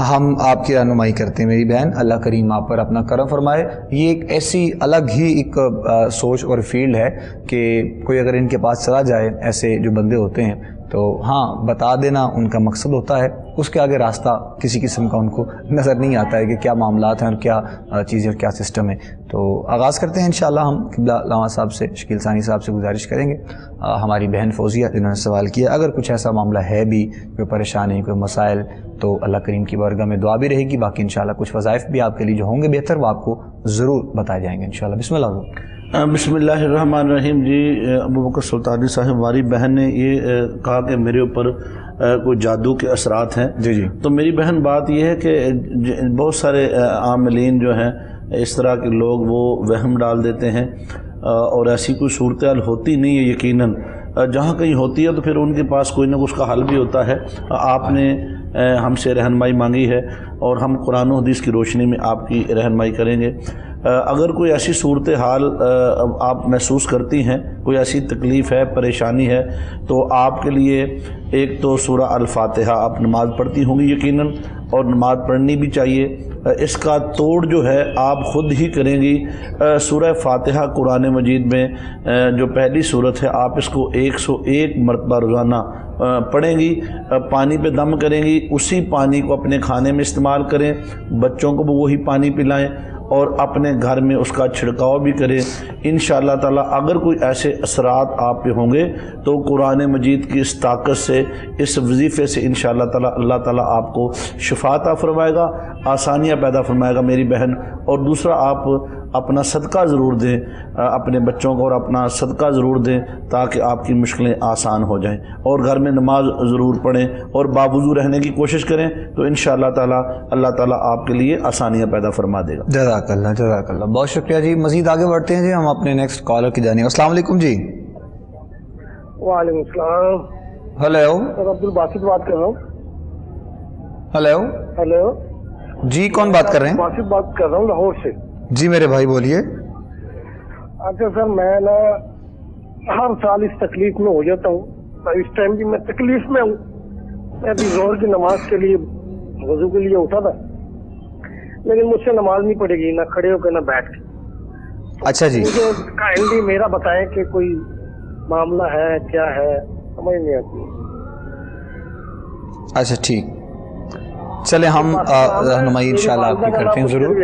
ہم آپ کی رہنمائی کرتے ہیں میری بہن، اللہ کریم آپ پر اپنا کرم فرمائے۔ یہ ایک ایسی الگ ہی ایک سوچ اور فیلڈ ہے کہ کوئی اگر ان کے پاس چلا جائے، ایسے جو بندے ہوتے ہیں تو ہاں بتا دینا ان کا مقصد ہوتا ہے، اس کے آگے راستہ کسی قسم کا ان کو نظر نہیں آتا ہے کہ کیا معاملات ہیں اور کیا چیزیں اور کیا سسٹم ہے۔ تو آغاز کرتے ہیں انشاءاللہ ہم قبلہ علامہ صاحب سے، شکیل ثانی صاحب سے گزارش کریں گے، ہماری بہن فوزیہ جنہوں نے سوال کیا، اگر کچھ ایسا معاملہ ہے بھی، کوئی پریشانی، کوئی مسائل، تو اللہ کریم کی بارگاہ میں دعا بھی رہے گی، باقی انشاءاللہ کچھ وظائف بھی آپ کے لیے جو ہوں گے بہتر وہ آپ کو ضرور بتائے جائیں گے انشاءاللہ۔ بسم اللہ حضور۔ بسم اللہ الرحمن الرحیم۔ جی ابو بکر سلطانی صاحب، ہماری بہن نے یہ کہا کہ میرے اوپر کوئی جادو کے اثرات ہیں۔ جی جی، تو میری بہن بات یہ ہے کہ بہت سارے عاملین جو ہیں اس طرح کے لوگ وہ وہم ڈال دیتے ہیں، اور ایسی کوئی صورتحال ہوتی نہیں ہے یقیناً، جہاں کہیں ہوتی ہے تو پھر ان کے پاس کوئی نہ کچھ کا حل بھی ہوتا ہے۔ آپ نے ہم سے رہنمائی مانگی ہے اور ہم قرآن و حدیث کی روشنی میں آپ کی رہنمائی کریں گے۔ اگر کوئی ایسی صورتحال آپ محسوس کرتی ہیں، کوئی ایسی تکلیف ہے، پریشانی ہے، تو آپ کے لیے ایک تو سورہ الفاتحہ آپ نماز پڑھتی ہوں گی یقیناً، اور نماز پڑھنی بھی چاہیے۔ اس کا توڑ جو ہے آپ خود ہی کریں گی۔ سورہ فاتحہ قرآن مجید میں جو پہلی صورت ہے، آپ اس کو 101 مرتبہ روزانہ پڑھیں گی، پانی پہ دم کریں گی، اسی پانی کو اپنے کھانے میں استعمال کریں، بچوں کو بھی وہی پانی پلائیں، اور اپنے گھر میں اس کا چھڑکاؤ بھی کریں۔ انشاءاللہ تعالیٰ اگر کوئی ایسے اثرات آپ پہ ہوں گے تو قرآن مجید کی اس طاقت سے، اس وظیفے سے انشاءاللہ تعالیٰ اللہ تعالیٰ آپ کو شفا عطا فرمائے گا، آسانیاں پیدا فرمائے گا میری بہن۔ اور دوسرا، آپ اپنا صدقہ ضرور دیں، اپنے بچوں کو اور اپنا صدقہ ضرور دیں تاکہ آپ کی مشکلیں آسان ہو جائیں، اور گھر میں نماز ضرور پڑھیں اور باوضو رہنے کی کوشش کریں، تو انشاءاللہ تعالیٰ اللہ تعالیٰ آپ کے لیے آسانیاں پیدا فرما دے گا۔ جزاک اللہ، جزاک اللہ، بہت شکریہ جی۔ مزید آگے بڑھتے ہیں جی، ہم اپنے نیکسٹ کالر کی جانب۔ السلام علیکم جی۔ وعلیکم السلام۔ ہیلو، سر عبد الباسط بات کر رہا ہوں۔ ہیلو ہیلو جی، کون بات کر رہے ہیں؟ باسط بات کر رہا ہوں لاہور سے۔ جی میرے بھائی بولیے۔ اچھا سر، میں نا ہر سال اس تکلیف میں ہو جاتا ہوں، اس ٹائم بھی میں تکلیف میں ہوں۔ میں ابھی ظہر کی نماز کے لیے وضو کے لیے اٹھا تھا، لیکن مجھ سے نماز نہیں پڑے گی، نہ کھڑے ہو کے نہ بیٹھ کے۔ اچھا جی، مجھے کائنڈلی میرا بتائیں کہ کوئی معاملہ ہے کیا ہے، سمجھ نہیں آتی۔ اچھا ٹھیک، چلے ہم رہنمائی انشاءاللہ آپ کی کرتے ہیں ضرور۔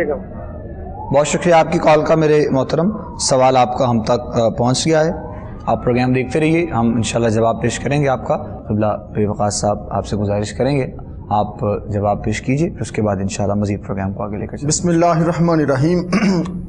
بہت شکریہ آپ کی کال کا میرے محترم، سوال آپ کا ہم تک پہنچ گیا ہے۔ آپ پروگرام دیکھتے رہیے، ہم انشاءاللہ جواب پیش کریں گے آپ کا۔ قبلہ پیر وقاص صاحب آپ سے گزارش کریں گے آپ جواب پیش کیجیے، پھر اس کے بعد انشاءاللہ مزید پروگرام کو آگے لے کر چلیں۔ بسم اللہ الرحمن الرحیم۔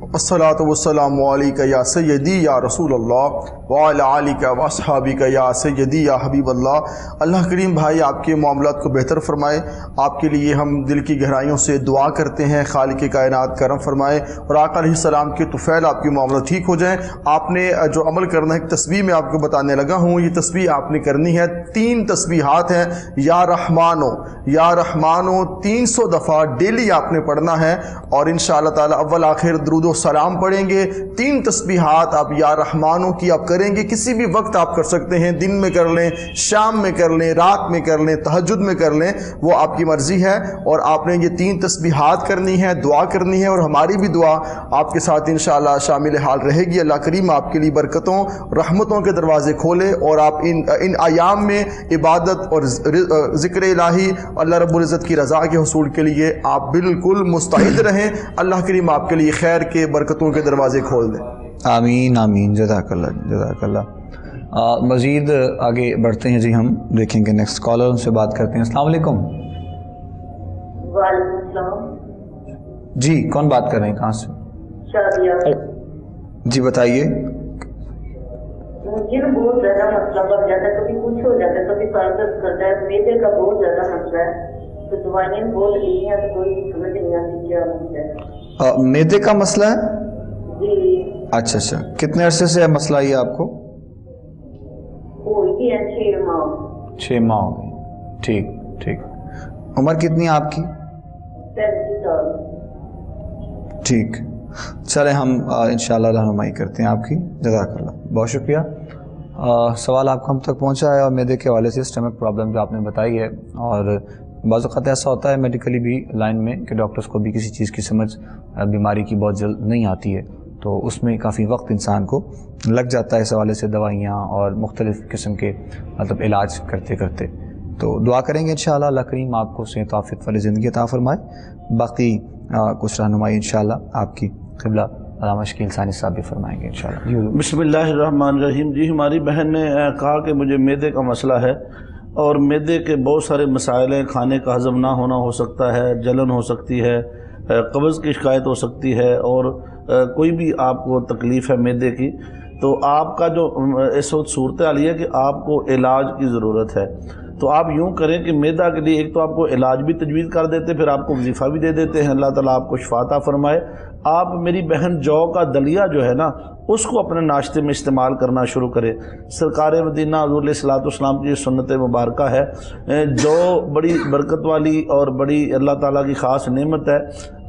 والصلاة والسلام علیک یا سیدی یا رسول اللہ وعلی آلک واصحابک یا سیدی یا حبیب اللہ۔ اللہ کریم بھائی آپ کے معاملات کو بہتر فرمائے، آپ کے لیے ہم دل کی گہرائیوں سے دعا کرتے ہیں، خالق کائنات کرم فرمائے اور آقا علیہ السلام کے طفیل آپ کے معاملات ٹھیک ہو جائیں۔ آپ نے جو عمل کرنا ہے، ایک تسبیح میں آپ کو بتانے لگا ہوں، یہ تسبیح آپ نے کرنی ہے، 3 تسبیحات ہیں، یا رحمانو یا رحمانو 300 دفعہ ڈیلی آپ نے پڑھنا ہے، اور انشاءاللہ تعالی اول آخر درود و سلام پڑھیں گے۔ 3 تسبیحات آپ یا رحمانو کی آپ کریں گے، کسی بھی وقت آپ کر سکتے ہیں، دن میں کر لیں، شام میں کر لیں، رات میں کر لیں، تہجد میں کر لیں، وہ آپ کی مرضی ہے۔ اور آپ نے یہ 3 تسبیحات کرنی ہے، دعا کرنی ہے، اور ہماری بھی دعا آپ کے ساتھ انشاءاللہ شامل حال رہے گی۔ اللہ کریم آپ کے لیے برکتوں رحمتوں کے دروازے کھولے، اور آپ ان ایام میں عبادت اور ذکر الہی اللہ رب العزت کی رضا کے حصول کے لیے آپ بالکل مستعد رہیں۔ اللہ کریم آپ کے لیے خیر کے برکتوں کے دروازے کھول دیں۔ آمین آمین، جزاک اللہ جزاک اللہ۔ مزید آگے بڑھتے ہیں جی، ہم دیکھیں گے نیکسٹ کالر، ان سے بات کرتے ہیں۔ السلام علیکم۔ وعلیکم السلام۔ جی کون بات کر رہے ہیں، کہاں سے؟ شادیہ۔ جی بتائیے۔ مجھے نا بہت زیادہ مسئلہ بڑھ جاتا ہے، کبھی کچھ ہو جاتا ہے، کبھی سر درد کرتا ہے، میدے کا بہت زیادہ مسئلہ ہے، تو دوائیں بہت لی ہیں تو کوئی سمجھ نہیں آتی کیا مسئلہ ہے۔ میدے کا مسئلہ ہے؟ جی۔ اچھا اچھا، کتنے عرصے سے ہے مسئلہ یہ آپ کو؟ ہوئی ہے 6 ماہ۔ 6 ماہ ہو گئے، ٹھیک ٹھیک۔ عمر کتنی ہے آپ کی؟ 35 سال۔ ٹھیک، چلیں ہم انشاءاللہ رہنمائی کرتے ہیں آپ کی، جزاک اللہ، بہت شکریہ۔ سوال آپ کو ہم تک پہنچا ہے، اور میدے کے حوالے سے اسٹمک پرابلم جو آپ نے بتائی ہے، اور بعض اوقات ایسا ہوتا ہے میڈیکلی بھی لائن میں کہ ڈاکٹرز کو بھی کسی چیز کی سمجھ بیماری کی بہت جلد نہیں آتی ہے، تو اس میں کافی وقت انسان کو لگ جاتا ہے اس حوالے سے دوائیاں اور مختلف قسم کے مطلب علاج کرتے کرتے. تو دعا کریں گے انشاءاللہ اللہ کریم آپ کو صحت و عافیت والی زندگی عطا فرمائے. باقی کچھ رہنمائی انشاءاللہ آپ کی قبلہ علامہ شکیل ثانی صاحب بھی فرمائیں گے انشاءاللہ. بسم اللہ الرحمن الرحیم. جی ہماری بہن نے کہا کہ مجھے معدے کا مسئلہ ہے اور معدے کے بہت سارے مسائل ہیں، کھانے کا ہضم نہ ہونا ہو سکتا ہے، جلن ہو سکتی ہے، قبض کی شکایت ہو سکتی ہے، اور کوئی بھی آپ کو تکلیف ہے معدے کی، تو آپ کا جو اس وقت صورتحال یہ ہے کہ آپ کو علاج کی ضرورت ہے. تو آپ یوں کریں کہ معدہ کے لیے ایک تو آپ کو علاج بھی تجویز کر دیتے، پھر آپ کو وظیفہ بھی دے دیتے ہیں. اللہ تعالیٰ آپ کو شفا عطا فرمائے. آپ میری بہن جو کا دلیہ جو ہے نا اس کو اپنے ناشتے میں استعمال کرنا شروع کرے. سرکار مدینہ حضور علیہ الصلوۃ والسلام کی سنت مبارکہ ہے. جو بڑی برکت والی اور بڑی اللہ تعالیٰ کی خاص نعمت ہے.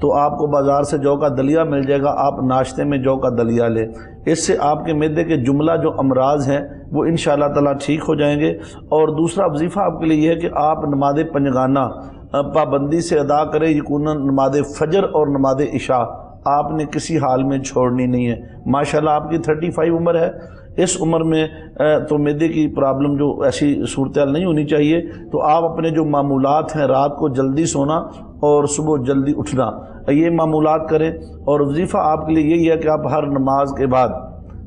تو آپ کو بازار سے جو کا دلیہ مل جائے گا، آپ ناشتے میں جو کا دلیہ لیں. اس سے آپ کے معدے کے جملہ جو امراض ہیں وہ انشاءاللہ تعالیٰ ٹھیک ہو جائیں گے. اور دوسرا وظیفہ آپ کے لیے یہ ہے کہ آپ نماز پنجگانہ پابندی سے ادا کریں. یقیناً نماز فجر اور نماز عشاء آپ نے کسی حال میں چھوڑنی نہیں ہے. ماشاءاللہ آپ کی 35 عمر ہے. اس عمر میں تو معدے کی پرابلم جو ایسی صورتحال نہیں ہونی چاہیے. تو آپ اپنے جو معمولات ہیں، رات کو جلدی سونا اور صبح جلدی اٹھنا، یہ معمولات کریں. اور وظیفہ آپ کے لیے یہی ہے کہ آپ ہر نماز کے بعد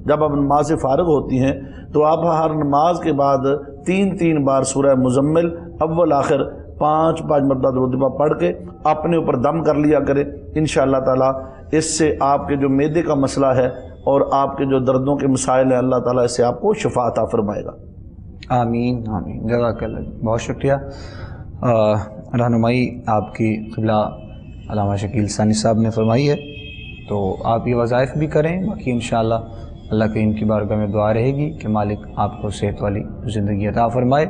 جب آپ نماز سے فارغ ہوتی ہیں تو آپ ہر نماز کے بعد 3 بار سورہ مزمل اول آخر 5 مرتبہ درود پاک پڑھ کے اپنے اوپر دم کر لیا کریں. انشاءاللہ تعالیٰ اس سے آپ کے جو معدے کا مسئلہ ہے اور آپ کے جو دردوں کے مسائل ہیں اللہ تعالیٰ اس سے آپ کو شفا عطا فرمائے گا. آمین آمین. جزاک اللہ، بہت شکریہ. رہنمائی آپ کی قبلہ علامہ شکیل ثانی صاحب نے فرمائی ہے، تو آپ یہ وظائف بھی کریں. باقی انشاءاللہ اللہ کریم کی بارگاہ میں دعا رہے گی کہ مالک آپ کو صحت والی زندگی عطا فرمائے.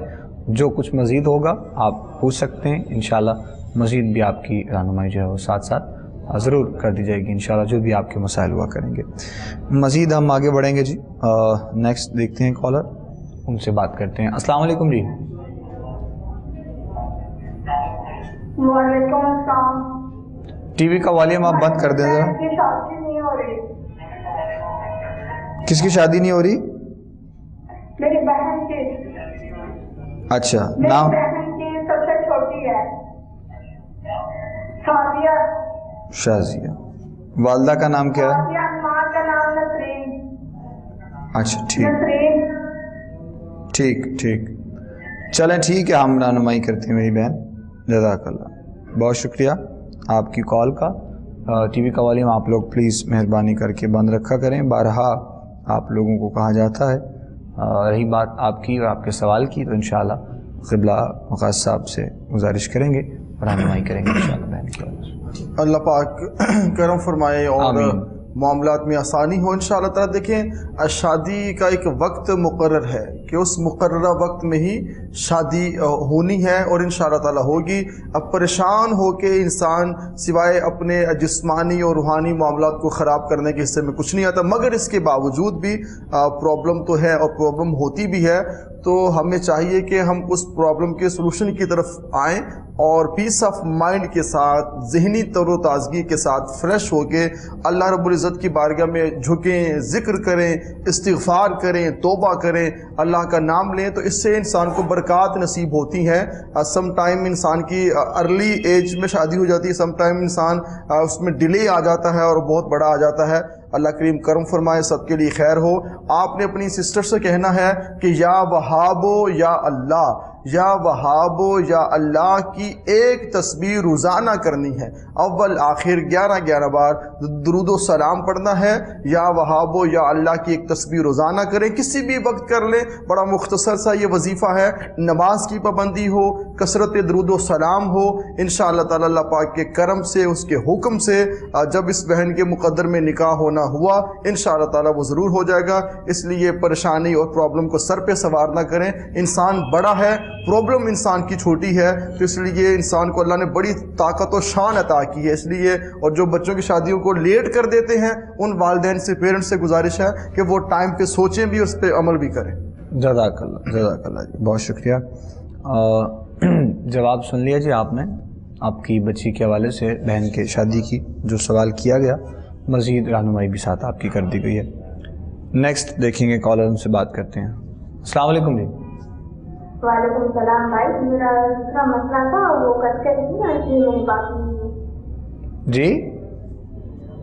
جو کچھ مزید ہوگا آپ پوچھ سکتے ہیں، انشاءاللہ مزید بھی آپ کی رہنمائی جو ہے وہ ساتھ ساتھ ضرور کر دی جائے گی انشاءاللہ، جو بھی آپ کے مسائل ہوا کریں گے. مزید ہم آگے بڑھیں گے. جی نیکسٹ دیکھتے ہیں کالر، ان سے بات کرتے ہیں. السلام علیکم. جی وعلیکم السلام. ٹی وی کا والیوم آپ بند کر دیں ذرا. شادی نہیں ہو رہی. کس کی شادی نہیں ہو رہی؟ میری بہن کی. اچھا، میری نام؟ بہن کی سب سے چھوٹی ہے، شادیہ. شازیہ. والدہ کا نام کیا ہے؟ شادیہ. ماں کا نام نسرین. اچھا ٹھیک نسرین. ٹھیک چلیں ٹھیک ہے، ہم رہنمائی کرتے ہیں میری بہن. جزاک اللہ، بہت شکریہ آپ کی کال کا. ٹی وی کا والیوم آپ لوگ پلیز مہربانی کر کے بند رکھا کریں. بارہا آپ لوگوں کو کہا جاتا ہے. رہی بات آپ کی اور آپ کے سوال کی، تو انشاءاللہ قبلہ مقاصد صاحب سے گزارش کریں گے، رہنمائی کریں گے انشاءاللہ بہن کی. اللہ پاک کرم فرمائے اور آمین. معاملات میں آسانی ہو انشاءاللہ تعالیٰ. دیکھیں شادی کا ایک وقت مقرر ہے کہ اس مقررہ وقت میں ہی شادی ہونی ہے اور انشاءاللہ تعالیٰ ہوگی. اب پریشان ہو کے انسان سوائے اپنے جسمانی اور روحانی معاملات کو خراب کرنے کے حصے میں کچھ نہیں آتا. مگر اس کے باوجود بھی پرابلم تو ہے اور پرابلم ہوتی بھی ہے. تو ہمیں چاہیے کہ ہم اس پرابلم کے سلوشن کی طرف آئیں اور پیس آف مائنڈ کے ساتھ، ذہنی تر و تازگی کے ساتھ فریش ہو کے اللہ رب العزت کی بارگاہ میں جھکیں، ذکر کریں، استغفار کریں، توبہ کریں، اللہ کا نام لیں. تو اس سے انسان کو برکات نصیب ہوتی ہیں. سم ٹائم انسان کی ارلی ایج میں شادی ہو جاتی ہے، سم ٹائم انسان اس میں ڈیلے آ جاتا ہے اور بہت بڑا آ جاتا ہے. اللہ کریم کرم فرمائے، سب کے لیے خیر ہو. آپ نے اپنی سسٹر سے کہنا ہے کہ یا وہابو یا اللہ، یا وہابو یا اللہ کی ایک تسبیح روزانہ کرنی ہے. اول آخر 11 بار درود و سلام پڑھنا ہے. یا وہابو یا اللہ کی ایک تسبیح روزانہ کریں، کسی بھی وقت کر لیں. بڑا مختصر سا یہ وظیفہ ہے. نماز کی پابندی ہو، کثرت درود و سلام ہو. انشاءاللہ تعالی اللہ پاک کے کرم سے، اس کے حکم سے جب اس بہن کے مقدر میں نکاح ہونا ہوا انشاءاللہ تعالی وہ ضرور ہو جائے گا. اس لیے پریشانی اور پرابلم کو سر پہ سوار نہ کریں. انسان بڑا ہے، پرابلم انسان کی چھوٹی ہے. تو اس لیے انسان کو اللہ نے بڑی طاقت و شان عطا کی ہے. اس لیے اور جو بچوں کی شادیوں کو لیٹ کر دیتے ہیں ان والدین سے، پیرنٹس سے گزارش ہے کہ وہ ٹائم پہ سوچیں بھی، اس پہ عمل بھی کریں. جزاک اللہ جی، بہت شکریہ. جواب سن لیا جی آپ نے آپ کی بچی کے حوالے سے، بہن کے شادی کی جو سوال کیا گیا، مزید رہنمائی بھی ساتھ آپ کی کر دی گئی ہے۔ نیکسٹ دیکھیں گے کالر، ان سے بات کرتے ہیں۔ السلام علیکم جی۔ وعلیکم السلام بھائی، میرا دوسرا مسئلہ تھا وہ کٹ کر دی نا، اس لیے میں باقی جی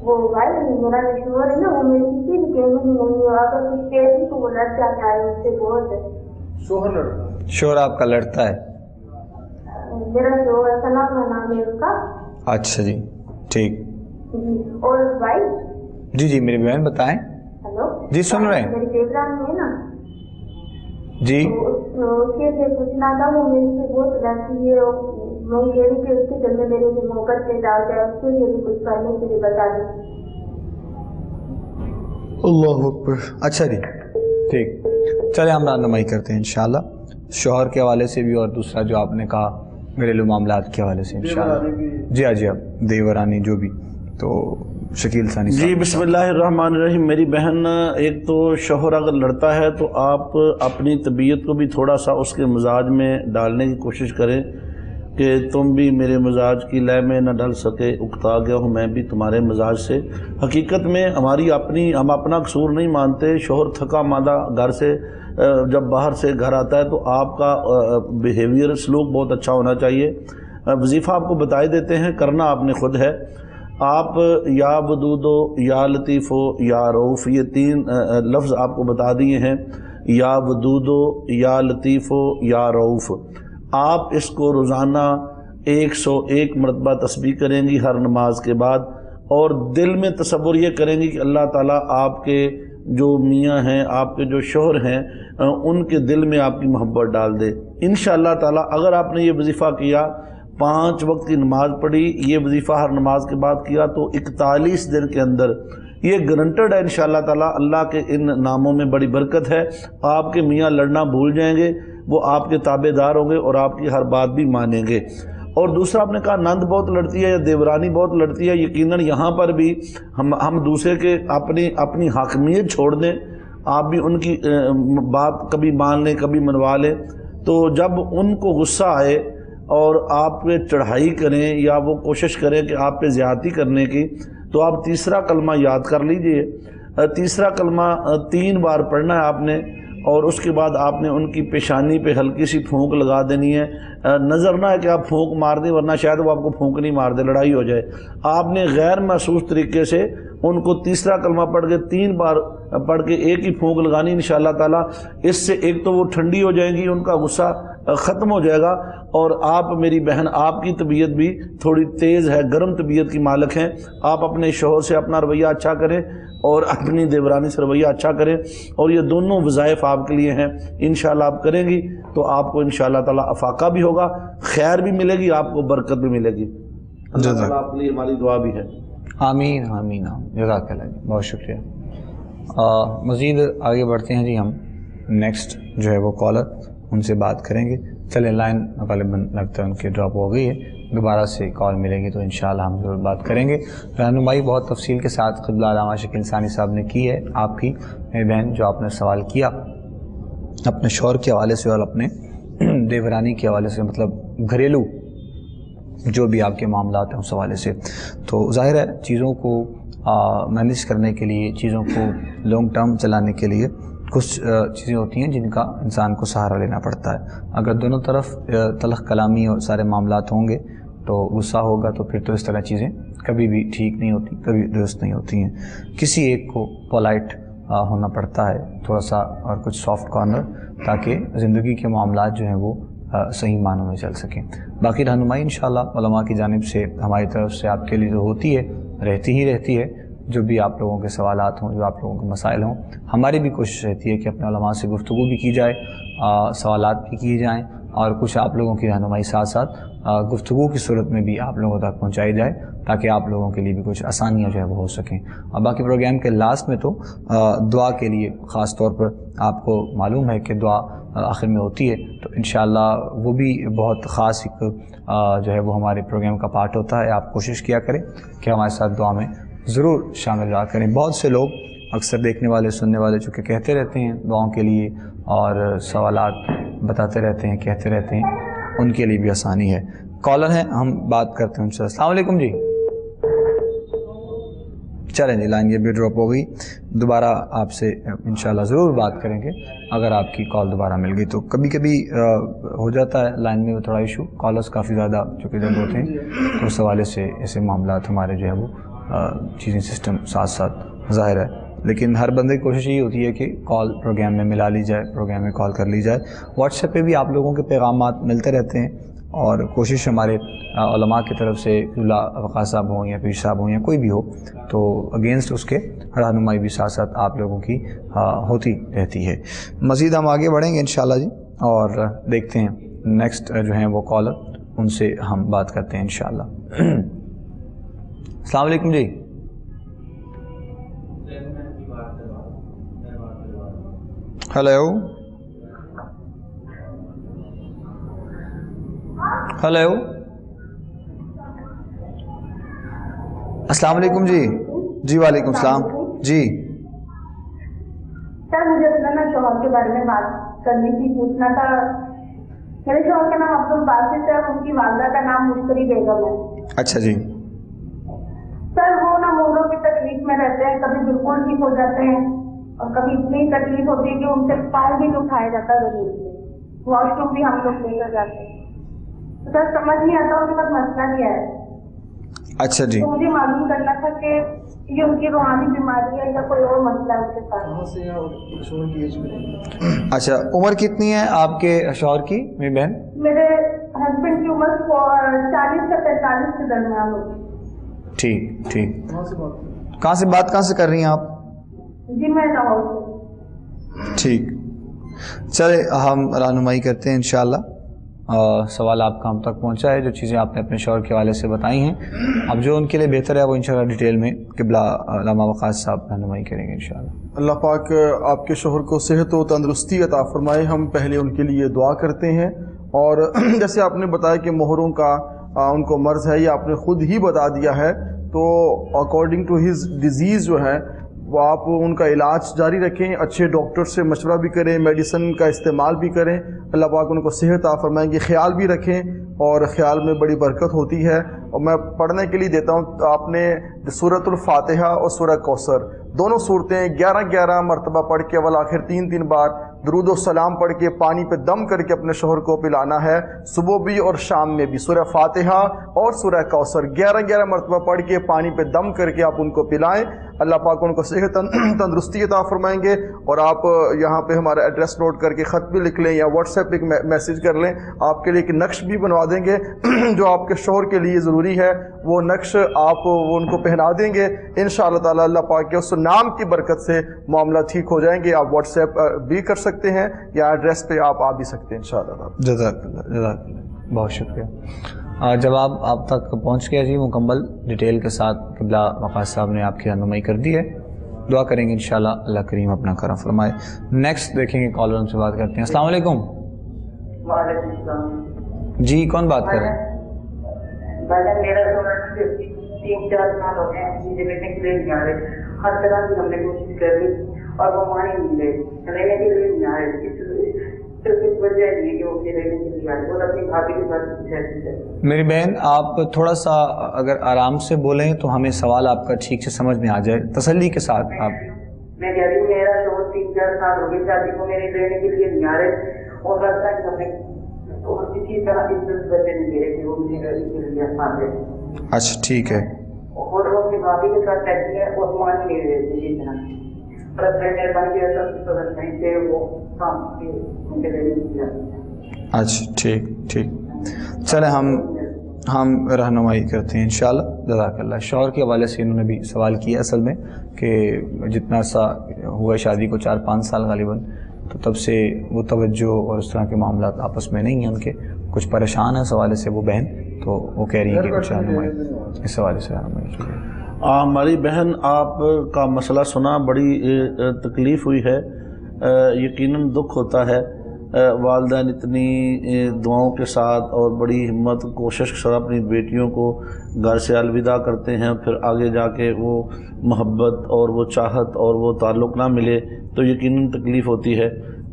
وہ بھائی میرا جو شوہر ہے نا وہ میری کسی بھی پیمنٹ نہیں ہے، اگر کچھ پیسے تو وہ لڑ جاتا ہے، اس سے بہت شوہر لڑکا؟ شوہر آپ کا لڑتا ہے؟ میرا شوہر سنا نام ہے اس کا۔ اچھا جی ٹھیک جی اور بھائی جی جی میری بہن بتائیں۔ ہلو جی سن رہے ہیں میری دیورانی ہے نا جی۔ اس کے سے پوچھنا تھا، وہ میرے سے بہت لڑتی ہے، میں کہہ رہی کہ اس کے دل میں میرے سے محبت سے ڈال جائے، اس کے لیے بھی کچھ کرنے کے لیے بتا دیں۔ اللہ اکبر۔ اچھا جی ٹھیک، چلے ہم رہنمائی کرتے ہیں انشاءاللہ، شوہر کے حوالے سے بھی اور دوسرا جو آپ نے کہا گھریلو معاملات کے حوالے سے انشاءاللہ۔ جی ہاں جی اب دیورانی جو بھی، تو شکیل ثانی صاحب۔ جی بسم اللہ الرحمن الرحیم۔ میری بہن، ایک تو شوہر اگر لڑتا ہے تو آپ اپنی طبیعت کو بھی تھوڑا سا اس کے مزاج میں ڈالنے کی کوشش کریں کہ تم بھی میرے مزاج کی لے میں نہ ڈل سکے، اکتا گیا ہوں میں بھی تمہارے مزاج سے۔ حقیقت میں ہم اپنا قصور نہیں مانتے، شوہر تھکا ماندہ گھر سے جب باہر سے گھر آتا ہے تو آپ کا بیہیویئر سلوک بہت اچھا ہونا چاہیے۔ وظیفہ آپ کو بتائی دیتے ہیں، کرنا آپ نے خود ہے۔ آپ یا ودودو، یا لطیفو، یا رؤوف، یہ 3 لفظ آپ کو بتا دیے ہیں، یا ودودو، یا لطیفو، یا رؤوف۔ آپ اس کو روزانہ 101 مرتبہ تسبیح کریں گی ہر نماز کے بعد، اور دل میں تصور یہ کریں گی کہ اللہ تعالیٰ آپ کے جو میاں ہیں، آپ کے جو شوہر ہیں، ان کے دل میں آپ کی محبت ڈال دے۔ انشاءاللہ تعالیٰ اگر آپ نے یہ وظیفہ کیا، 5 وقت کی نماز پڑھی، یہ وظیفہ ہر نماز کے بعد کیا، تو 41 دن کے اندر یہ گارنٹیڈ ہے انشاءاللہ تعالیٰ، اللہ کے ان ناموں میں بڑی برکت ہے، آپ کے میاں لڑنا بھول جائیں گے، وہ آپ کے تابع دار ہوں گے اور آپ کی ہر بات بھی مانیں گے۔ اور دوسرا آپ نے کہا نند بہت لڑتی ہے یا دیورانی بہت لڑتی ہے، یقیناً یہاں پر بھی ہم دوسرے کے اپنی حاکمیت چھوڑ دیں، آپ بھی ان کی بات کبھی مان لیں کبھی منوا لیں، تو جب ان کو غصہ آئے اور آپ پہ چڑھائی کریں یا وہ کوشش کریں کہ آپ پہ زیادتی کرنے کی، تو آپ تیسرا کلمہ یاد کر لیجئے۔ تیسرا کلمہ 3 بار پڑھنا ہے آپ نے، اور اس کے بعد آپ نے ان کی پیشانی پہ ہلکی سی پھونک لگا دینی ہے۔ نظر نہ ہے کہ آپ پھونک مار دیں، ورنہ شاید وہ آپ کو پھونک نہیں مار دے، لڑائی ہو جائے۔ آپ نے غیر محسوس طریقے سے ان کو تیسرا کلمہ پڑھ کے 3 بار پڑھ کے ایک ہی پھونک لگانی انشاءاللہ تعالیٰ۔ اس سے ایک تو وہ ٹھنڈی ہو جائیں گی، ان کا غصہ ختم ہو جائے گا، اور آپ میری بہن، آپ کی طبیعت بھی تھوڑی تیز ہے، گرم طبیعت کی مالک ہیں، آپ اپنے شوہر سے اپنا رویہ اچھا کریں اور اپنی دیورانی سے رویہ اچھا کریں، اور یہ دونوں وظائف آپ کے لیے ہیں۔ انشاءاللہ آپ کریں گی تو آپ کو انشاءاللہ تعالیٰ افاقہ بھی ہوگا، خیر بھی ملے گی، آپ کو برکت بھی ملے گی۔ اللہ تعالیٰ آپ کے لیے ہماری دعا بھی ہے۔ آمین آمین آمین، جزاک اللہ جی، بہت شکریہ۔ مزید آگے بڑھتے ہیں جی، ہم نیکسٹ جو ہے وہ کالر، ان سے بات کریں گے۔ چلے لائن غالباً لگتا ہے ان کی ڈراپ ہو گئی ہے، دوبارہ سے کال ملے گی تو انشاءاللہ ہم ضرور بات کریں گے۔ رہنمائی بہت تفصیل کے ساتھ قبلہ علامہ شکیل ثانی صاحب نے کی ہے، آپ کی میری بہن، جو آپ نے سوال کیا اپنے شوہر کے حوالے سے اور اپنے دیورانی کے حوالے سے، مطلب گھریلو جو بھی آپ کے معاملات ہیں اس حوالے سے، تو ظاہر ہے چیزوں کو مینیج کرنے کے لیے، چیزوں کو لانگ ٹرم چلانے کے لیے کچھ چیزیں ہوتی ہیں جن کا انسان کو سہارا لینا پڑتا ہے۔ اگر دونوں طرف تلخ کلامی اور سارے معاملات ہوں گے تو غصہ ہوگا، تو پھر تو اس طرح چیزیں کبھی بھی ٹھیک نہیں ہوتی، کبھی درست نہیں ہوتی ہیں۔ کسی ایک کو پولائٹ ہونا پڑتا ہے تھوڑا سا، اور کچھ سافٹ کارنر، تاکہ زندگی کے معاملات جو ہیں وہ صحیح معنوں میں چل سکیں۔ باقی رہنمائی انشاءاللہ علماء کی جانب سے ہماری طرف سے آپ کے لیے جو ہوتی ہے، رہتی ہے۔ جو بھی آپ لوگوں کے سوالات ہوں، جو آپ لوگوں کے مسائل ہوں، ہماری بھی کوشش رہتی ہے کہ اپنے علماء سے گفتگو بھی کی جائے، سوالات بھی کیے جائیں، اور کچھ آپ لوگوں کی رہنمائی ساتھ ساتھ گفتگو کی صورت میں بھی آپ لوگوں تک پہنچائی جائے، تاکہ آپ لوگوں کے لیے بھی کچھ آسانیاں جو ہے وہ ہو سکیں۔ اور باقی پروگرام کے لاسٹ میں تو دعا کے لیے خاص طور پر آپ کو معلوم ہے کہ دعا آخر میں ہوتی ہے، تو انشاءاللہ وہ بھی بہت خاص ایک جو ہے وہ ہمارے پروگرام کا پارٹ ہوتا ہے۔ آپ کوشش کیا کریں کہ ہمارے ساتھ دعا میں ضرور شامل رہا کریں۔ بہت سے لوگ اکثر دیکھنے والے سننے والے چونکہ کہتے رہتے ہیں دعاؤں کے لیے، اور سوالات بتاتے رہتے ہیں، کہتے رہتے ہیں، ان کے لیے بھی آسانی ہے. کالر ہیں, ہم بات کرتے ہیں ان سے. السلام علیکم جی. چلیں جی, لائن یہ بھی ڈراپ ہو گئی. دوبارہ آپ سے انشاءاللہ ضرور بات کریں گے اگر آپ کی کال دوبارہ مل گئی تو. کبھی کبھی ہو جاتا ہے لائن میں تھوڑا ایشو, کالرز کافی زیادہ چونکہ جب ہوتے ہیں تو اس حوالے سے ایسے معاملات ہمارے جو ہے وہ چیزیں سسٹم ساتھ ساتھ ظاہر ہے. لیکن ہر بندے کی کوشش یہی ہوتی ہے کہ کال پروگرام میں ملا لی جائے, پروگرام میں کال کر لی جائے. واٹس ایپ پہ بھی آپ لوگوں کے پیغامات ملتے رہتے ہیں اور کوشش ہمارے علماء کی طرف سے وقاص صاحب ہوں یا پیر صاحب ہوں یا کوئی بھی ہو تو اگینسٹ اس کے رہنمائی بھی ساتھ ساتھ آپ لوگوں کی ہوتی رہتی ہے. مزید ہم آگے بڑھیں گے انشاءاللہ جی, اور دیکھتے ہیں نیکسٹ جو ہیں وہ کالر, ان سے ہم بات کرتے ہیں انشاءاللہ. السلام علیکم جی. ہیلو ہیلو السلام علیکم جی. جی وعلیکم السلام جی. سر مجھے اپنا نا شوہر کے بارے میں بات کرنی تھی, پوچھنا تھا. میرے شوہر کا نام عبد الباسط ہے, ان کی والدہ کا نام مشتری بیگم ہے. اچھا جی. سر وہ نا موڑوں کی تکلیف میں رہتے ہیں, کبھی بالکل ٹھیک ہو جاتے ہیں اور کبھی اتنی تکلیف ہوتی ہے کہ ان سے پاؤں بھی نہیں اٹھایا جاتا زمین سے, واش روم بھی ہم لوگ لے کر جاتے ہیں. سر سمجھ نہیں آتا ان کے پاس مسئلہ کیا ہے. اچھا جی. تو مجھے معلوم کرنا تھا کہ یہ ان کی روحانی بیماری ہے یا کوئی اور مسئلہ ہے اس کے ساتھ. اچھا, عمر کتنی ہے آپ کے شوہر کی میری بہن؟ میرے ہسبینڈ کی عمر 40 سے 45 کے درمیان ہوگی. ٹھیک ٹھیک. کہاں سے بات کر رہی ہیں آپ؟ جی میں لاہور سے. ٹھیک, چلے ہم رہنمائی کرتے ہیں انشاءاللہ. سوال آپ کا ہم تک پہنچا ہے, جو چیزیں آپ نے اپنے شوہر کے حوالے سے بتائی ہیں, اب جو ان کے لیے بہتر ہے وہ انشاءاللہ ڈیٹیل میں قبلہ علامہ وقاص صاحب رہنمائی کریں گے انشاءاللہ. اللہ پاک آپ کے شوہر کو صحت و تندرستی عطا فرمائے. ہم پہلے ان کے لیے دعا کرتے ہیں. اور جیسے آپ نے بتایا کہ مہروں کا ان کو مرض ہے, یہ آپ نے خود ہی بتا دیا ہے, تو اکارڈنگ ٹو ہز ڈیزیز جو ہے وہ آپ ان کا علاج جاری رکھیں, اچھے ڈاکٹر سے مشورہ بھی کریں, میڈیسن کا استعمال بھی کریں. اللہ پاک ان کو صحت عطا فرمائیں گے. خیال بھی رکھیں اور خیال میں بڑی برکت ہوتی ہے. اور میں پڑھنے کے لیے دیتا ہوں, آپ نے سورۃ الفاتحہ اور سورہ کوثر دونوں صورتیں 11 مرتبہ پڑھ کے والآخر 3 بار درود و سلام پڑھ کے پانی پہ دم کر کے اپنے شوہر کو پلانا ہے, صبح بھی اور شام میں بھی. سورہ فاتحہ اور سورہ کوثر 11 مرتبہ پڑھ کے پانی پہ دم کر کے آپ ان کو پلائیں. اللہ پاک ان کو صحت تندرستی عطا فرمائیں گے. اور آپ یہاں پہ ہمارا ایڈریس نوٹ کر کے خط بھی لکھ لیں یا واٹس ایپ پہ میسیج کر لیں, آپ کے لیے ایک نقش بھی بنوا دیں گے جو آپ کے شوہر کے لیے ضروری ہے, وہ نقش آپ وہ ان کو پہنا دیں گے انشاءاللہ تعالی. اللہ پاک کے اس نام کی برکت سے معاملہ ٹھیک ہو جائیں گے. آپ واٹس ایپ بھی کر سکتے ہیں یا ایڈریس پہ آپ آ بھی سکتے ہیں انشاءاللہ. جزاک اللہ, بہت شکریہ. جواب آپ تک پہنچ گیا جی مکمل ڈیٹیل کے ساتھ. قبلہ وقاص صاحب نے آپ کی رہنمائی کر دی ہے, دعا کریں گے انشاءاللہ اللہ کریم اپنا کرم فرمائے. نیکسٹ دیکھیں گے کالر, ان سے بات کرتے ہیں. السلام علیکم. وعلیکم السلام جی کون بات کر رہے ہیں؟ میرا 3-4 سال ہو گئے مجھے بیٹھنے کے لیے نہیں آ رہے. ہر طرح کی ہم نے کوشش کر لی اور وہ مان ہی نہیں رہے, رہنے کے لیے نہیں آ رہے. صرف وجہ یہ کہ وہ رہنے کے لیے آ رہے اور اپنی بھابھی کے ساتھ. میری بہن آپ تھوڑا سا اگر آرام سے بولیں تو ہمیں سوال آپ کا ٹھیک سے سمجھ میں آ جائے, تسلی کے ساتھ. آپ میں کہہ رہی ہوں میرا شوہر 3-4 سال ہو گئے شادی کو میرے رہنے کے لیے نہیں آ رہے اور لگتا ہے کہ ہمیں اور کسی طرح عزت وجہ نہیں دے رہے کہ وہ مجھے رہنے کے لیے آسان دے. اچھا ٹھیک ہے. اور وہ اپنی بھابھی کے ساتھ رہتی ہے اور مان نہیں رہے تھے یہ طرح پر مہربانی کیا سب نہیں تھے وہ کام کے ان کے لیے کیا. اچھا ٹھیک ٹھیک, چلے ہم رہنمائی کرتے ہیں انشاءاللہ. جزاک اللہ. شوہر کے حوالے سے انہوں نے بھی سوال کیا اصل میں کہ جتنا سا ہوا شادی کو 4-5 سال غالباً, تو تب سے وہ توجہ اور اس طرح کے معاملات آپس میں نہیں ہیں ان کے, کچھ پریشان ہیں اس حوالے سے وہ بہن, تو وہ کہہ رہی ہیں کہ کچھ رہنمائی اس حوالے سے رہنمائی کی. ہماری بہن آپ کا مسئلہ سنا, بڑی تکلیف ہوئی ہے, یقیناً دکھ ہوتا ہے. والدین اتنی دعاؤں کے ساتھ اور بڑی ہمت کوشش سے اپنی بیٹیوں کو گھر سے الوداع کرتے ہیں, پھر آگے جا کے وہ محبت اور وہ چاہت اور وہ تعلق نہ ملے تو یقیناً تکلیف ہوتی ہے.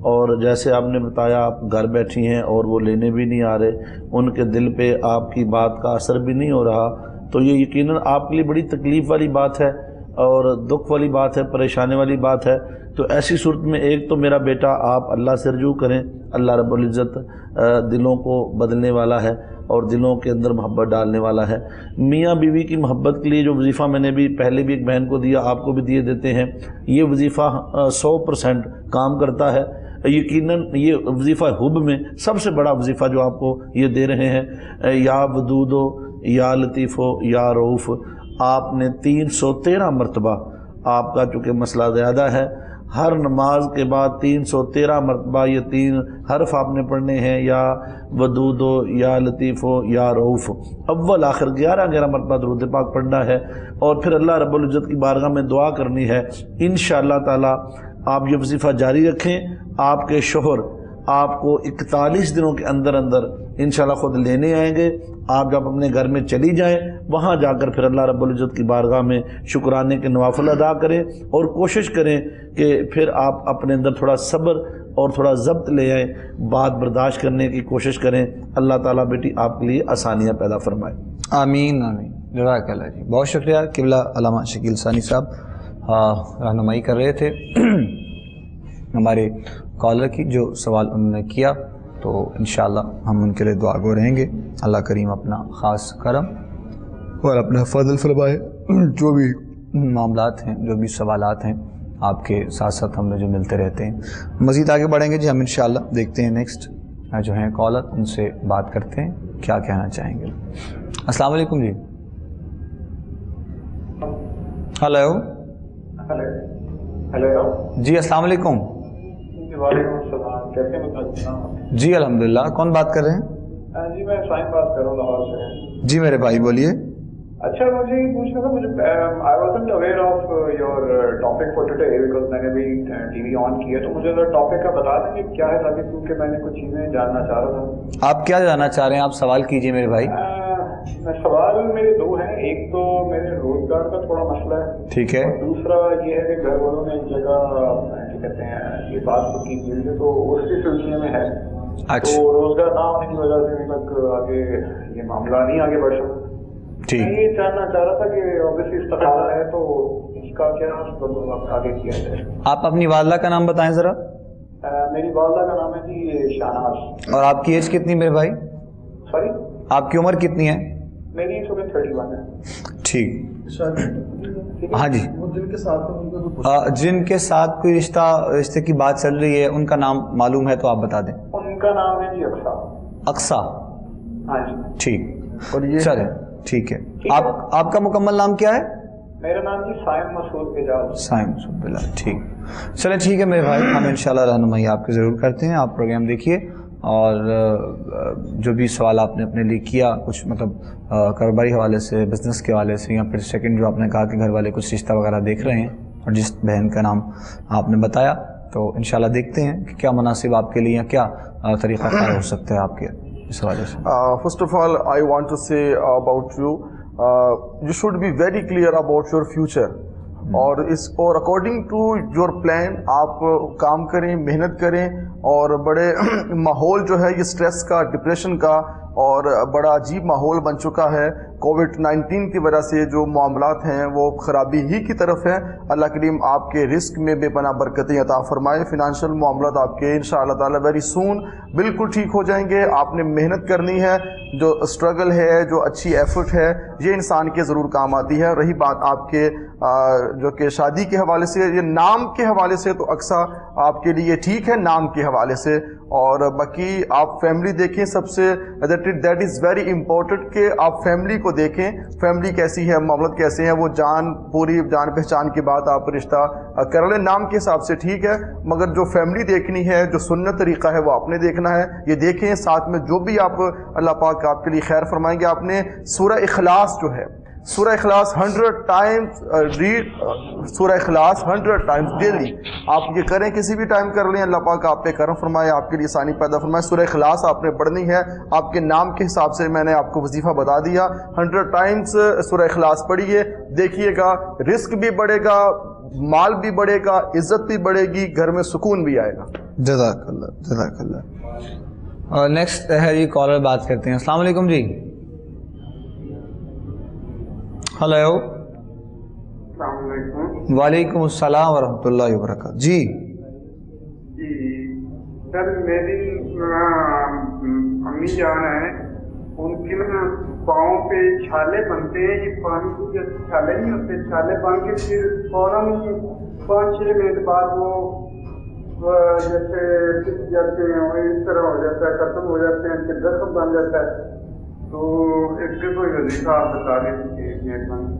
اور جیسے آپ نے بتایا آپ گھر بیٹھی ہیں اور وہ لینے بھی نہیں آ رہے، ان کے دل پہ آپ کی بات کا اثر بھی نہیں ہو رہا، تو یہ یقیناً آپ کے لیے بڑی تکلیف والی بات ہے اور دکھ والی بات ہے، پریشانی والی بات ہے۔ تو ایسی صورت میں ایک تو میرا بیٹا آپ اللہ سے رجوع کریں، اللہ رب العزت دلوں کو بدلنے والا ہے اور دلوں کے اندر محبت ڈالنے والا ہے۔ میاں بیوی کی محبت کے لیے جو وظیفہ میں نے بھی پہلے بھی ایک بہن کو دیا، آپ کو بھی دیے دیتے ہیں، یہ وظیفہ 100% کام کرتا ہے۔ یقیناً یہ وظیفہ حب میں سب سے بڑا وظیفہ جو آپ کو یہ دے رہے ہیں، یا ودودو یا لطیفو یا رؤوف، آپ نے 313 مرتبہ، آپ کا چونکہ مسئلہ زیادہ ہے، ہر نماز کے بعد 313 مرتبہ یہ 3 حرف آپ نے پڑھنے ہیں، یا ودودو یا لطیفو یا رؤوف، اول آخر 11 مرتبہ درود پاک پڑھنا ہے، اور پھر اللہ رب العزت کی بارگاہ میں دعا کرنی ہے۔ انشاءاللہ تعالی آپ یہ وظیفہ جاری رکھیں، آپ کے شوہر آپ کو 41 دنوں کے اندر اندر انشاءاللہ خود لینے آئیں گے۔ آپ جب اپنے گھر میں چلی جائیں، وہاں جا کر پھر اللہ رب العزت کی بارگاہ میں شکرانے کے نوافل ادا کریں، اور کوشش کریں کہ پھر آپ اپنے اندر تھوڑا صبر اور تھوڑا ضبط لے آئیں، بات برداشت کرنے کی کوشش کریں۔ اللہ تعالیٰ بیٹی آپ کے لیے آسانیاں پیدا فرمائے۔ آمین آمین، جزاک اللہ جی، بہت شکریہ قبلہ علامہ شکیل ثانی صاحب رہنمائی کر رہے تھے ہمارے کالر کی جو سوال انہوں نے کیا، تو انشاءاللہ ہم ان کے لیے دعا گو رہیں گے۔ اللہ کریم اپنا خاص کرم اور اپنا فضل فرمائے، جو بھی معاملات ہیں، جو بھی سوالات ہیں آپ کے ساتھ ساتھ ہم جو ملتے رہتے ہیں۔ مزید آگے بڑھیں گے جی ہم انشاءاللہ، دیکھتے ہیں نیکسٹ جو ہیں کالر، ان سے بات کرتے ہیں کیا کہنا چاہیں گے۔ السلام علیکم جی۔ ہلو جی، السلام علیکم۔ وعلیکم السلام، کیسے ہیں؟ جی الحمدللہ، کون بات کر رہے ہیں؟ جی میں سائن بات کر رہا ہوں لاہور سے۔ جی میرے بھائی بولیے۔ اچھا مجھے یہ پوچھنا تھا، مجھے I wasn't aware of your topic for today because میں نے بھی ٹی وی آن کیا، تو مجھے ذرا ٹاپک کا بتا دیں کہ کیا ہے، تاکہ کیونکہ میں نے کچھ چیزیں جاننا چاہ رہا تھا۔ آپ کیا جاننا چاہ رہے ہیں؟ آپ سوال کیجئے میرے بھائی۔ سوال میرے دو ہیں، ایک تو میرے روزگار کا تھوڑا مسئلہ ہے، ٹھیک ہے، اور دوسرا یہ ہے کہ گھر والوں نے ایک جگہ کیا کہتے ہیں یہ بات کی ہے، تو اس کے سلسلے میں ہے، تو روزگار نہ ہونے کی وجہ سے ابھی تک آگے یہ معاملہ نہیں آگے بڑھ سکتا۔ ٹھیک، میں یہ جاننا چاہ رہا تھا کہ obviously استقبال ہے، تو اس کا کیا آگے کیا جائے۔ آپ اپنی والدہ کا نام بتائیں ذرا۔ میری والدہ کا نام ہے جی شاہناز۔ اور آپ کی ایج کتنی میرے بھائی؟ سوری، آپ کی عمر کتنی ہے؟ میری اس وقت 31 ہے۔ ٹھیک، ہاں جی، وہ جن کے ساتھ جن کے ساتھ کوئی رشتے کی بات چل رہی ہے، ان کا نام معلوم ہے تو آپ بتا دیں۔ ان کا نام ہے جی اقصا۔ اقصا، ہاں جی، ٹھیک، اور یہ چلیں ٹھیک ہے۔ آپ کا مکمل نام کیا ہے؟ میرا نام جی سائم مسعود اعجاز۔ سائم مسعود بلّہ، ٹھیک، چلیں ٹھیک ہے میرے بھائی، ہم انشاءاللہ رہنمائی آپ کی ضرور کرتے ہیں۔ آپ پروگرام دیکھیے، اور جو بھی سوال آپ نے اپنے لیے کیا، کچھ مطلب کاروباری حوالے سے، بزنس کے حوالے سے، یا پھر سیکنڈ جو آپ نے کہا کہ گھر والے کچھ رشتہ وغیرہ دیکھ رہے ہیں، اور جس بہن کا نام آپ نے بتایا، تو انشاءاللہ دیکھتے ہیں کہ کیا مناسب آپ کے لیے یا کیا طریقہ کار ہو سکتا ہے آپ کے اس حوالے سے۔ First of all, I want to say about you, you should be very clear about your future. اور اکارڈنگ ٹو یور پلان آپ کام کریں، محنت کریں، اور بڑے ماحول جو ہے یہ اسٹریس کا، ڈپریشن کا، اور بڑا عجیب ماحول بن چکا ہے۔ کووڈ-19 کی وجہ سے جو معاملات ہیں وہ خرابی ہی کی طرف ہیں۔ اللہ کریم آپ کے رزق میں بے پناہ برکتیں عطا فرمائے۔ فنانشل معاملات آپ کے انشاءاللہ تعالی ویری سون بالکل ٹھیک ہو جائیں گے۔ آپ نے محنت کرنی ہے، جو اسٹرگل ہے، جو اچھی ایفرٹ ہے، یہ انسان کے ضرور کام آتی ہے۔ رہی بات آپ کے جو کہ شادی کے حوالے سے، یہ نام کے حوالے سے تو اکثر آپ کے لیے ٹھیک ہے نام کے حوالے سے، اور باقی آپ فیملی دیکھیں، سب سے دیٹ از ویری امپورٹنٹ کہ آپ فیملی کو دیکھیں، فیملی کیسی ہے، معاملات کیسے ہیں، وہ پوری جان پہچان کی بات آپ رشتہ کر لیں نام کے حساب سے ٹھیک ہے، مگر جو فیملی دیکھنی ہے، جو سنت طریقہ ہے وہ آپ نے دیکھنا ہے، یہ دیکھیں۔ ساتھ میں جو بھی آپ اللہ پاک آپ کے لیے خیر فرمائیں گے، آپ نے سورہ اخلاص جو ہے، سورہ اخلاص 100 ٹائمز ریڈ، سورہ اخلاص 100 ٹائمز ڈیلی آپ یہ کریں، کسی بھی ٹائم کر لیں، اللہ پاک آپ پہ کرم فرمائے، آپ کے لیے آسانی پیدا فرمائے۔ سورہ اخلاص آپ نے پڑھنی ہے، آپ کے نام کے حساب سے میں نے آپ کو وظیفہ بتا دیا، 100 ٹائمز سورہ اخلاص پڑھیے، دیکھیے گا رزق بھی بڑھے گا، مال بھی بڑھے گا، عزت بھی بڑھے گی، گھر میں سکون بھی آئے گا۔ جزاک اللہ جزاک اللہ۔ اور نیکسٹ ہے جی کالر، بات کرتے ہیں۔ السلام علیکم جی۔ ہلو، السلام علیکم۔ وعلیکم السلام ورحمۃ اللہ وبرکاتہ۔ جی سر میری امی جان ہیں، ان کے نا پاؤں پہ چھالے بنتے ہیں، یہ پانی کی جیسے چھالے نہیں ہوتے، چھالے بن کے پھر فوراً 5-6 منٹ بعد وہ جیسے ٹک جاتے ہیں اور اس طرح ہو جاتا ہے، ختم ہو جاتے ہیں، پھر زخم بن جاتا ہے۔ تو ایک سے کوئی وظیفہ آپ بتا دیجیے مہربانی۔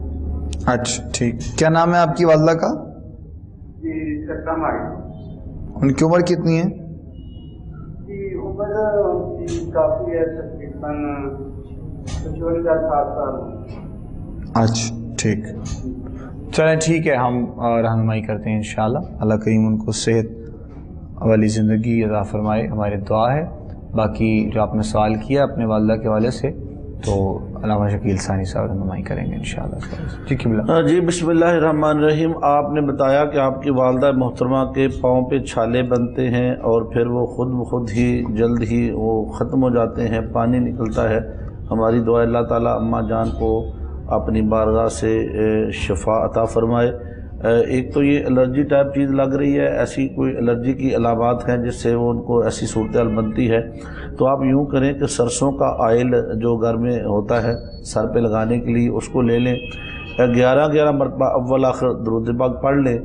اچھا ٹھیک، کیا نام ہے آپ کی والدہ کا؟ جی ستم آئی ان کی عمر کتنی ہے؟ جی عمر ان کی کافی ہے، تقریباً 55-60 سال۔ اچھا ٹھیک، چلیں ٹھیک ہے، ہم رہنمائی کرتے ہیں انشاءاللہ۔ اللہ کریم ان کو صحت والی زندگی عطا فرمائے، ہماری دعا ہے۔ باقی جو آپ نے سوال کیا اپنے والدہ کے حوالے سے، تو علامہ شکیل ثانی صاحب رہنمائی کریں گے انشاءاللہ۔ جی قبلہ۔ جی بسم اللہ الرحمن الرحیم۔ آپ نے بتایا کہ آپ کی والدہ محترمہ کے پاؤں پہ چھالے بنتے ہیں اور پھر وہ خود بخود ہی جلد ہی وہ ختم ہو جاتے ہیں، پانی نکلتا ہے۔ ہماری دعا اللہ تعالیٰ اماں جان کو اپنی بارگاہ سے شفا عطا فرمائے۔ ایک تو یہ الرجی ٹائپ چیز لگ رہی ہے، ایسی کوئی الرجی کی علامات ہیں جس سے وہ ان کو ایسی صورتحال بنتی ہے، تو آپ یوں کریں کہ سرسوں کا آئل جو گھر میں ہوتا ہے سر پہ لگانے کے لیے، اس کو لے لیں، 11 مرتبہ اول آخر درود پاک پڑھ لیں،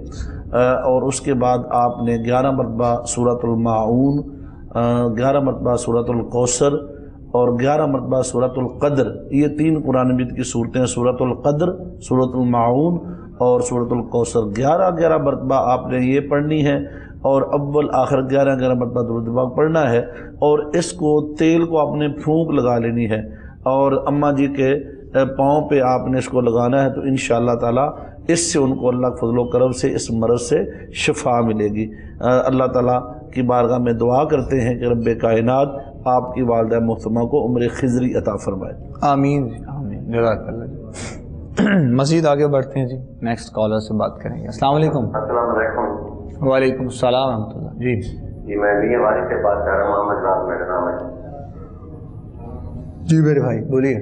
اور اس کے بعد آپ نے 11 مرتبہ سورۃ الماعون، 11 مرتبہ سورۃ الکوثر اور 11 مرتبہ سورۃ القدر، یہ 3 قرآن مجید کی صورتیں ہیں، سورۃ القدر، سورۃ الماعون اور سورۃ الکوثر، 11 مرتبہ آپ نے یہ پڑھنی ہے، اور اول آخر 11 مرتبہ درود پاک پڑھنا ہے، اور اس کو تیل کو آپ نے پھونک لگا لینی ہے، اور اماں جی کے پاؤں پہ آپ نے اس کو لگانا ہے، تو انشاءاللہ تعالیٰ اس سے ان کو اللہ کے فضل و کرم سے اس مرض سے شفا ملے گی۔ اللہ تعالیٰ کی بارگاہ میں دعا کرتے ہیں کہ رب کائنات آپ کی والدہ محترمہ کو عمر خضری عطا فرمائے۔ آمین آمین، جزاک اللہ۔ مزید آگے بڑھتے ہیں جی، نیکسٹ کالر سے بات کریں گے۔ السلام علیکم۔ السلام علیکم۔ وعلیکم السلام ورحمۃ اللہ۔ جی جی میں بھی ہمارے سے بات کر رہا ہوں، محمد راز میرا نام ہے۔ جی میرے بھائی بولیے۔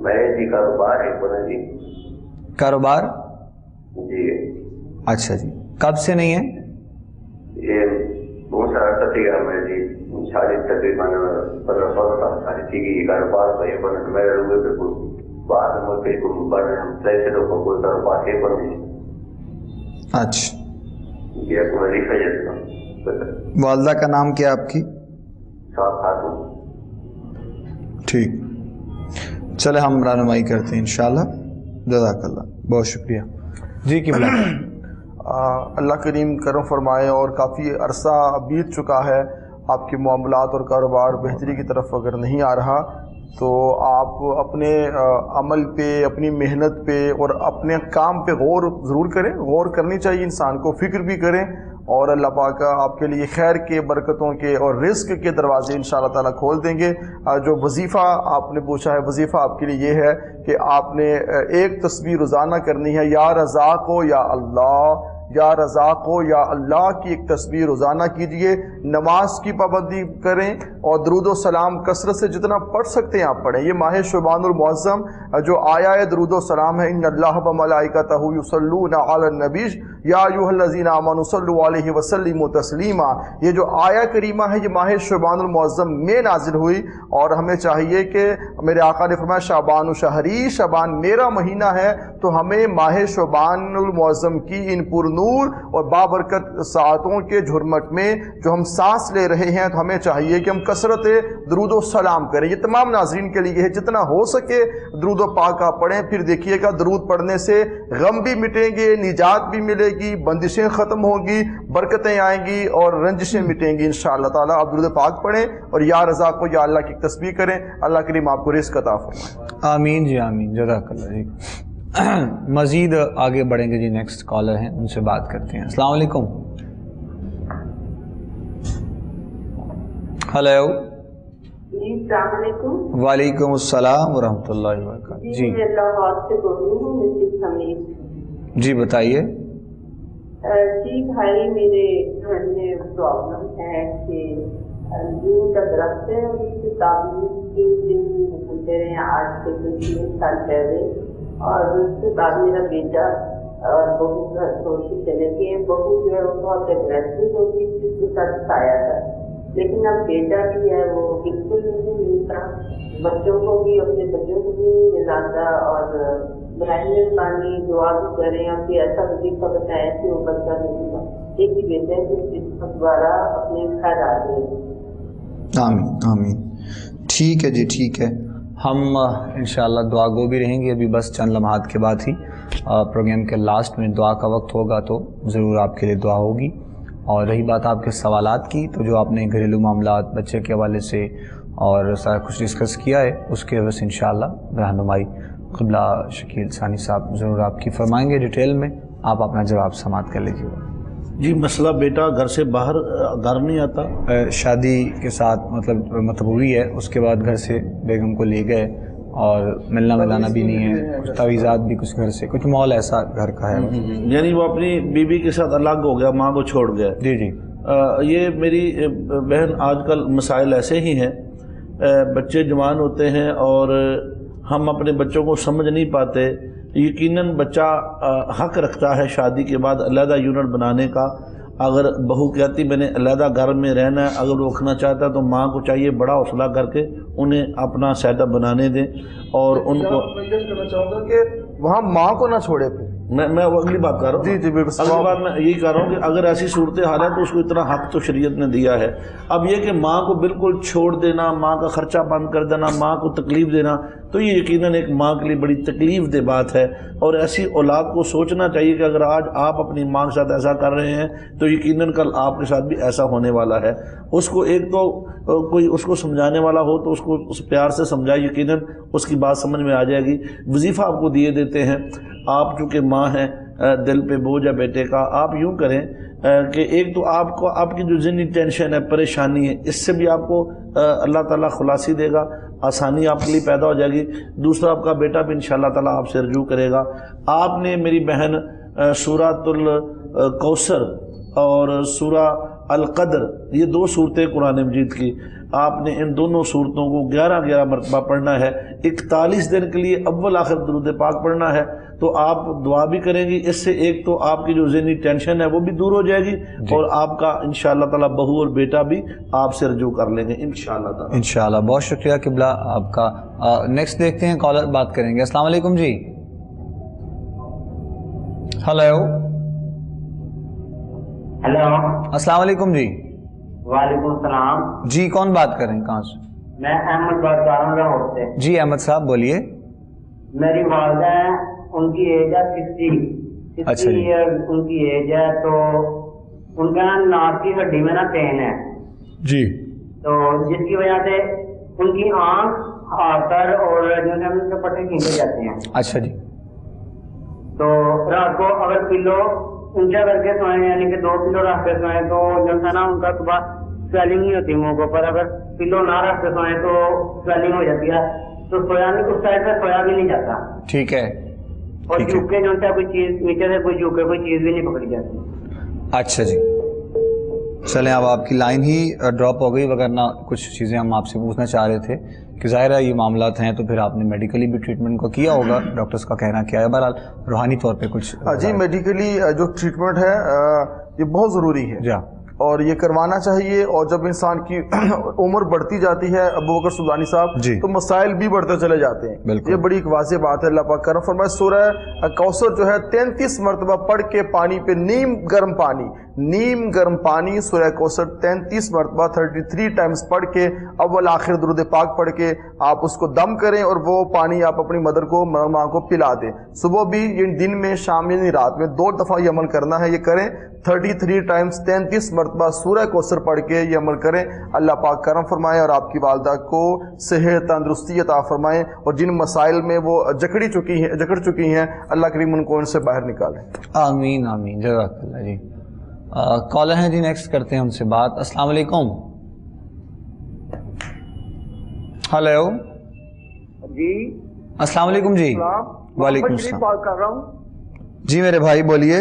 میں جی کاروبار ہے بولے جی۔ کاروبار؟ جی اچھا جی، کب سے نہیں ہے؟ یہ بہت سارا ستی گرم ہے جی، شادی تقریباً 15-16 سال شادی تھی گئی، کاروبار کو یہ بنے میرے روئے پہ کوئی بعد میں مجھے کوئی بڑھ سے لوگوں کو کوئی کاروبار ہے بنے۔ اچھا، یہ ایک وظیفہ جیسا۔ والدہ کا نام کیا آپ کی؟ صاحب خاتون۔ ٹھیک، چلے ہم رہنمائی کرتے ہیں انشاءاللہ، جزاک اللہ، بہت شکریہ۔ جی قبلہ۔ اللہ کریم کرم فرمائے، اور کافی عرصہ بیت چکا ہے، آپ کے معاملات اور کاروبار بہتری کی طرف اگر نہیں آ رہا تو آپ اپنے عمل پہ، اپنی محنت پہ اور اپنے کام پہ غور ضرور کریں، غور کرنی چاہیے انسان کو، فکر بھی کریں، اور اللہ پاک آپ کے لیے خیر کے، برکتوں کے اور رزق کے دروازے انشاءاللہ تعالیٰ کھول دیں گے۔ جو وظیفہ آپ نے پوچھا ہے، وظیفہ آپ کے لیے یہ ہے کہ آپ نے ایک تسبیح روزانہ کرنی ہے، یا رزاق ہو یا اللہ، یا رزاق ہو یا اللہ کی ایک تسبیح روزانہ کیجئے، نماز کی پابندی کریں، اور درود و سلام کثرت سے جتنا پڑھ سکتے ہیں آپ پڑھیں۔ یہ ماہ شعبان المعظم جو آیا ہے درود و سلام ہے، ان اللہ و ملائکتہ یصلون علی النبی یا ایھا الذین آمنوا صلوا علیہ وسلموا تسلیما، یہ جو آیا کریمہ ہے یہ ماہ شعبان المعظم میں نازل ہوئی، اور ہمیں چاہیے کہ میرے آقا نے فرمایا شعبان شہری، شعبان میرا مہینہ ہے، تو ہمیں ماہ شعبان المعظم کی ان پر نور اور بابرکت ساعتوں کے جھرمٹ میں جو ہم سانس لے رہے ہیں، تو ہمیں چاہیے کہ ہم کثرت درود و سلام کریں۔ یہ تمام ناظرین کے لیے ہے، جتنا ہو سکے درود و پاک آپ پڑھیں، پھر دیکھیے گا درود پڑھنے سے غم بھی مٹیں گے، نجات بھی ملے گی، بندشیں ختم ہوں گی، برکتیں آئیں گی اور رنجشیں مٹیں گی انشاءاللہ تعالیٰ۔ آپ درود پاک پڑھیں اور یا رزاق کو یا اللہ کی تسبیح کریں، اللہ کریم آپ کو رزق عطا فرمائے۔ آمین جی آمین، جزاک اللہ جی۔ مزید آگے بڑھیں گے جی، نیکسٹ کالر ہیں، ان سے بات کرتے ہیں۔ السلام علیکم۔ ہلو۔ جی السلام علیکم۔ وعلیکم السلام ورحمۃ اللہ وبرکاتہ۔ جی میں الہ آباد سے بول رہی ہوں، مسز حمید۔ جی بتائیے۔ جی بھائی، میرے گھر میں پرابلم ہے کہ نیم کا درخت ہے اور اس کی تعمیر 3 دن گزرے ہیں آج سے 3 سال پہلے، اور اس کے بعد میرا بیٹا اور بہو گھر چھوڑ کے چلے گئے. بہو جو ہے وہ بہت اگریسو ہوتی تھی، اس کے ساتھ کھایا تھا، لیکن اب بیٹا بھی ہے وہ بالکل نہیں ملتا، بچوں کو بھی اپنے بچوں کو بھی نہیں ملاتا، اور برائے پانی دعا بھی کریں اور پھر ایسا وظیفہ بتایا کہ وہ بچہ نہیں ملا. ایک ہی بیٹا ہے جو دوبارہ اپنے گھر آ گئے. آمین آمین. ٹھیک ہے جی، ٹھیک ہے. ہم انشاءاللہ دعا گو بھی رہیں گے. ابھی بس چند لمحات کے بعد ہی پروگرام کے لاسٹ میں دعا کا وقت ہوگا تو ضرور آپ کے لیے دعا ہوگی. اور رہی بات آپ کے سوالات کی، تو جو آپ نے گھریلو معاملات بچے کے حوالے سے اور سارا کچھ ڈسکس کیا ہے، اس کے وجہ سے انشاءاللہ رہنمائی قبلہ شکیل ثانی صاحب ضرور آپ کی فرمائیں گے ڈیٹیل میں. آپ اپنا جواب سماعت کر لیجیے. جی، مسئلہ بیٹا گھر سے باہر گھر نہیں آتا، شادی کے ساتھ مطلب ہوئی ہے، اس کے بعد گھر سے بیگم کو لے گئے اور ملنا ملانا بھی نہیں ہے، کچھ تعویذات بھی کچھ گھر سے، کچھ ماحول ایسا گھر کا ہے. یعنی وہ اپنی بیوی کے ساتھ الگ ہو گیا، ماں کو چھوڑ گیا. جی جی. یہ میری بہن آج کل مسائل ایسے ہی ہیں، بچے جوان ہوتے ہیں اور ہم اپنے بچوں کو سمجھ نہیں پاتے. یقیناً بچہ حق رکھتا ہے شادی کے بعد علیحدہ یونٹ بنانے کا. اگر بہو کہتی میں نے علیحدہ گھر میں رہنا ہے، اگر وہ رکھنا چاہتا ہے تو ماں کو چاہیے بڑا حوصلہ کر کے انہیں اپنا سیٹ اپ بنانے دیں. اور ان کو میں کہنا چاہوں گا کہ وہاں ماں کو نہ چھوڑے. پھر میں اگلی بات کر رہا ہوں. جی جی بالکل. اگلی بات میں یہی کہہ رہا ہوں کہ اگر ایسی صورتحال ہے تو اس کو اتنا حق تو شریعت نے دیا ہے. اب یہ کہ ماں کو بالکل چھوڑ دینا، ماں کا خرچہ بند کر دینا، ماں کو تکلیف دینا، تو یہ یقیناً ایک ماں کے لیے بڑی تکلیف دہ بات ہے. اور ایسی اولاد کو سوچنا چاہیے کہ اگر آج آپ اپنی ماں کے ساتھ ایسا کر رہے ہیں تو یقیناً کل آپ کے ساتھ بھی ایسا ہونے والا ہے. اس کو ایک تو کوئی اس کو سمجھانے والا ہو تو اس کو اس پیار سے سمجھائے، یقیناً اس کی بات سمجھ میں آ جائے گی. وظیفہ آپ کو دیے دیتے ہیں، آپ چونکہ ماں ہیں، دل پہ بوجھ ہے بیٹے کا. آپ یوں کریں کہ ایک تو آپ کو آپ کی جو ذہنی ٹینشن ہے، پریشانی ہے، اس سے بھی آپ کو اللہ تعالیٰ خلاصی دے گا، آسانی آپ کے لیے پیدا ہو جائے گی. دوسرا، آپ کا بیٹا بھی انشاءاللہ تعالیٰ آپ سے رجوع کرے گا. آپ نے میری بہن سورۃ الکوثر اور سورہ القدر، یہ 2 صورتیں قرآن مجید کی، آپ نے ان دونوں صورتوں کو 11 مرتبہ پڑھنا ہے. 41 دن کے لیے اول آخر درود پاک پڑھنا ہے. تو آپ دعا بھی کریں گی، اس سے ایک تو آپ کی جو ذہنی ٹینشن ہے وہ بھی دور ہو جائے گی اور آپ کا انشاءاللہ تعالیٰ بہو اور بیٹا بھی آپ سے رجوع کر لیں گے انشاءاللہ تعالیٰ. انشاءاللہ. بہت شکریہ قبلہ آپ کا. نیکسٹ دیکھتے ہیں، کالر بات کریں گے. السلام علیکم جی. ہلو. ہیلو، السلام علیکم جی. وعلیکم السلام. جی، کون بات کر رہے ہیں، کہاں سے؟ میں احمد بات کر رہا ہوں لاہور سے. جی احمد صاحب بولیے. میری والدہ ہیں، ان کی ایج ہے 60 ایئر ان کی ایج ہے. تو ان کا ناک کی ہڈی میں پین ہے جی، تو جس کی وجہ سے ان کی آنکھ، آتر اور جو پٹے کھینچے جاتے ہیں. اچھا جی. تو رات کو اگر پلو اونچا کر کے سوئیں، یعنی کہ 2 پلو رکھ کے سوئیں تو جو ہے نا ان کا صبح سویلنگ نہیں ہوتی منہ کے اوپر. اگر پلو نہ رکھ کے سوئیں تو سویلنگ ہو جاتی ہے، تو سویا نہیں، اس سائڈ سے سویا بھی نہیں جاتا. ٹھیک ہے. اور جھوکے جو ہے کوئی چیز نیچے سے کوئی جھوکے کوئی چیز بھی نہیں پکڑی جاتی. اچھا جی. چلیں، اب آپ کی لائن ہی ڈراپ ہو گئی، وغیرہ کچھ چیزیں ہم آپ سے پوچھنا چاہ رہے تھے کہ ظاہر ہے یہ معاملات ہیں تو پھر آپ نے میڈیکلی بھی ٹریٹمنٹ کو کیا ہوگا، ڈاکٹرز کا کہنا کیا ہے. بہرحال روحانی طور پہ کچھ جی میڈیکلی جو ٹریٹمنٹ ہے یہ بہت ضروری ہے جی، اور یہ کروانا چاہیے. اور جب انسان کی عمر بڑھتی جاتی ہے ابوبکر سودانی صاحب جی، تو مسائل بھی بڑھتے چلے جاتے ہیں. یہ بڑی ایک واضح بات ہے. اللہ پاک کرم فرمائے سورہ کوثر جو ہے 33 مرتبہ پڑھ کے پانی پہ نیم گرم پانی سورہ کوثر 33 مرتبہ 33 ٹائمز پڑھ کے اول آخر درود پاک پڑھ کے آپ اس کو دم کریں اور وہ پانی آپ اپنی مدر کو، ماں کو پلا دیں. صبح بھی، یہ دن میں، شام یعنی رات میں 2 دفعہ یہ عمل کرنا ہے. یہ کریں 33 ٹائمز 33 مرتبہ سورہ کوثر پڑھ کے یہ عمل کریں. اللہ پاک کرم فرمائے اور آپ کی والدہ کو صحت تندرستی عطا فرمائیں، اور جن مسائل میں وہ جکڑ چکی ہیں اللہ کریم ان کو ان سے باہر نکالیں. آمین آمین. جزاک اللہ جی. کالر ہیں جی، نیکسٹ کرتے ہیں ان سے بات. السلام علیکم. ہلو جی السلام علیکم جی. وعلیکم السلام. بات کر رہا ہوں جی میرے بھائی بولیے.